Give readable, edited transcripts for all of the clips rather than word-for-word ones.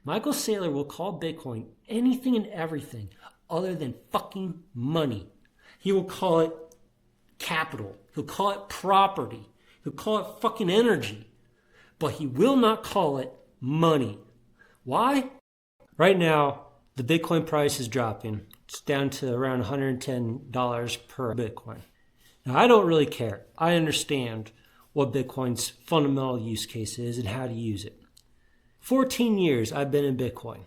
Michael Saylor will call Bitcoin anything and everything other than fucking money. He will call it capital. He'll call it property. He'll call it fucking energy. But he will not call it money. Why? Right now, the Bitcoin price is dropping. It's down to around $110 per Bitcoin. Now, I don't really care. I understand what Bitcoin's fundamental use case is and how to use it. 14 years I've been in Bitcoin.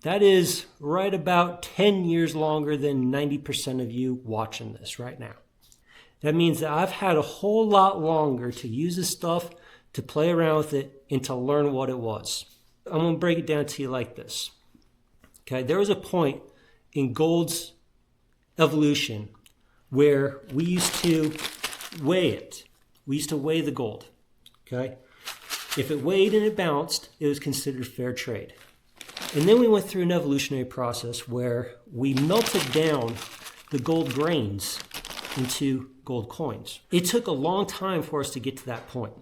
That is right about 10 years longer than 90% of you watching this right now. That means that I've had a whole lot longer to use this stuff, to play around with it, and to learn what it was. I'm going to break it down to you like this. Okay, there was a point in gold's evolution where we used to weigh it. We used to weigh the gold. Okay? If it weighed and it bounced, it was considered fair trade. And then we went through an evolutionary process where we melted down the gold grains into gold coins. It took a long time for us to get to that point.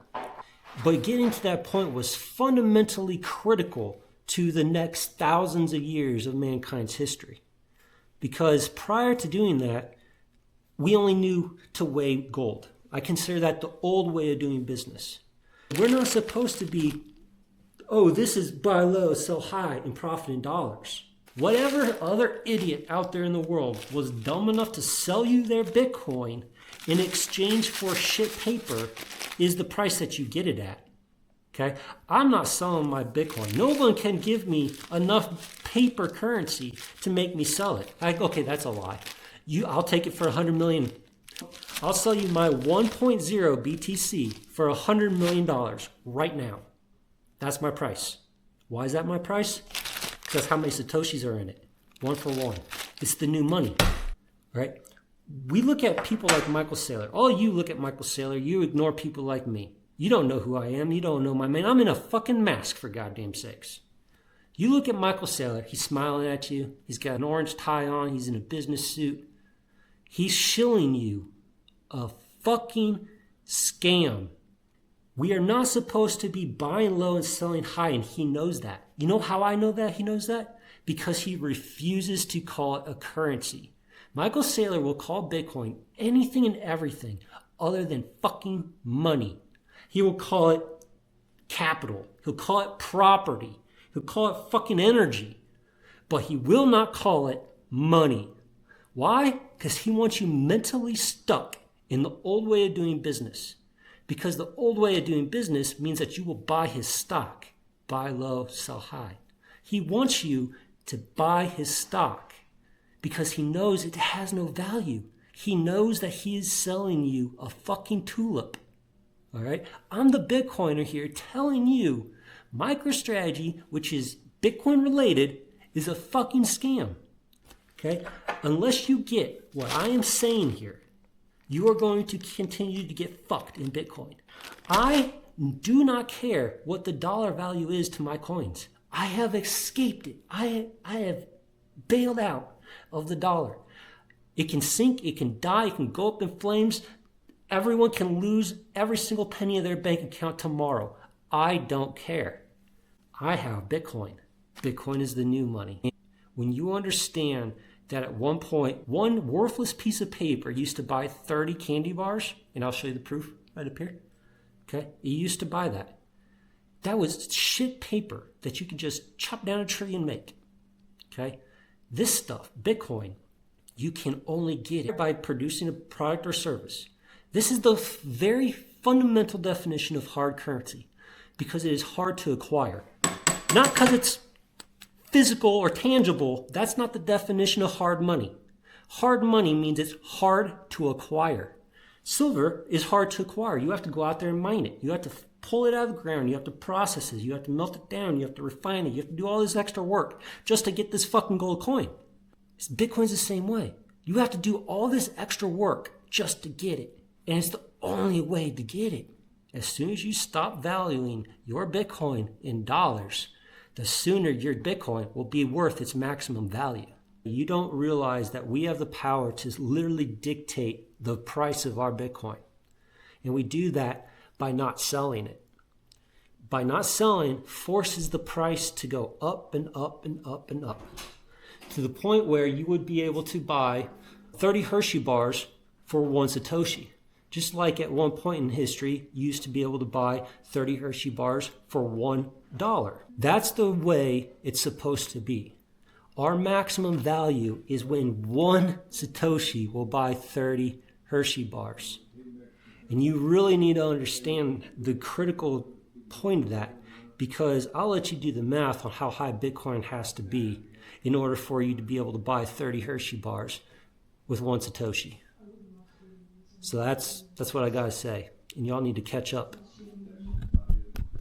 But getting to that point was fundamentally critical to the next thousands of years of mankind's history. Because prior to doing that, we only knew to weigh gold. I consider that the old way of doing business. We're not supposed to be, oh, this is buy low, sell high, and profit in dollars. Whatever other idiot out there in the world was dumb enough to sell you their Bitcoin in exchange for shit paper is the price that you get it at. Okay? I'm not selling my Bitcoin. No one can give me enough paper currency to make me sell it. Okay, that's a lie. I'll take it for 100 million. I'll sell you my 1.0 BTC for $100 million right now. That's my price. Why is that my price? Because how many Satoshis are in it? 1 for 1. It's the new money, right? We look at people like Michael Saylor. All you look at Michael Saylor, you ignore people like me. You don't know who I am. You don't know my name. I'm in a fucking mask, for goddamn sakes. You look at Michael Saylor. He's smiling at you. He's got an orange tie on. He's in a business suit. He's shilling you a fucking scam. We are not supposed to be buying low and selling high, and he knows that. You know how I know that he knows that? Because he refuses to call it a currency. Michael Saylor will call Bitcoin anything and everything other than fucking money. He will call it capital. He'll call it property. He'll call it fucking energy. But he will not call it money. Why? Because he wants you mentally stuck in the old way of doing business. Because the old way of doing business means that you will buy his stock. Buy low, sell high. He wants you to buy his stock because he knows it has no value. He knows that he is selling you a fucking tulip. All right? I'm the Bitcoiner here telling you MicroStrategy, which is Bitcoin related, is a fucking scam. Okay? Unless you get what I am saying here, you are going to continue to get fucked in Bitcoin. I do not care what the dollar value is to my coins. I have escaped it. I have bailed out of the dollar. It can sink, it can die, it can go up in flames. Everyone can lose every single penny of their bank account tomorrow. I don't care. I have Bitcoin. Bitcoin is the new money. When you understand that at one point, one worthless piece of paper used to buy 30 candy bars, and I'll show you the proof right up here. Okay? It used to buy that. That was shit paper that you could just chop down a tree and make. Okay? This stuff, Bitcoin, you can only get it by producing a product or service. This is the very fundamental definition of hard currency because it is hard to acquire. Not because it's physical or tangible. That's not the definition of hard money. Hard money means it's hard to acquire. Silver is hard to acquire. You have to go out there and mine it. You have to pull it out of the ground. You have to process it. You have to melt it down. You have to refine it. You have to do all this extra work just to get this fucking gold coin. Bitcoin's the same way. You have to do all this extra work just to get it. And it's the only way to get it. As soon as you stop valuing your Bitcoin in dollars, the sooner your Bitcoin will be worth its maximum value. You don't realize that we have the power to literally dictate the price of our Bitcoin. And we do that by not selling it. by not selling, forces the price to go up and up and up and up, to the point where you would be able to buy 30 Hershey bars for 1 Satoshi. Just like at one point in history, you used to be able to buy 30 Hershey bars for $1. That's the way it's supposed to be. Our maximum value is when 1 Satoshi will buy 30 Hershey bars. And you really need to understand the critical point of that, because I'll let you do the math on how high Bitcoin has to be in order for you to be able to buy 30 Hershey bars with 1 Satoshi. So that's what I gotta say, and y'all need to catch up.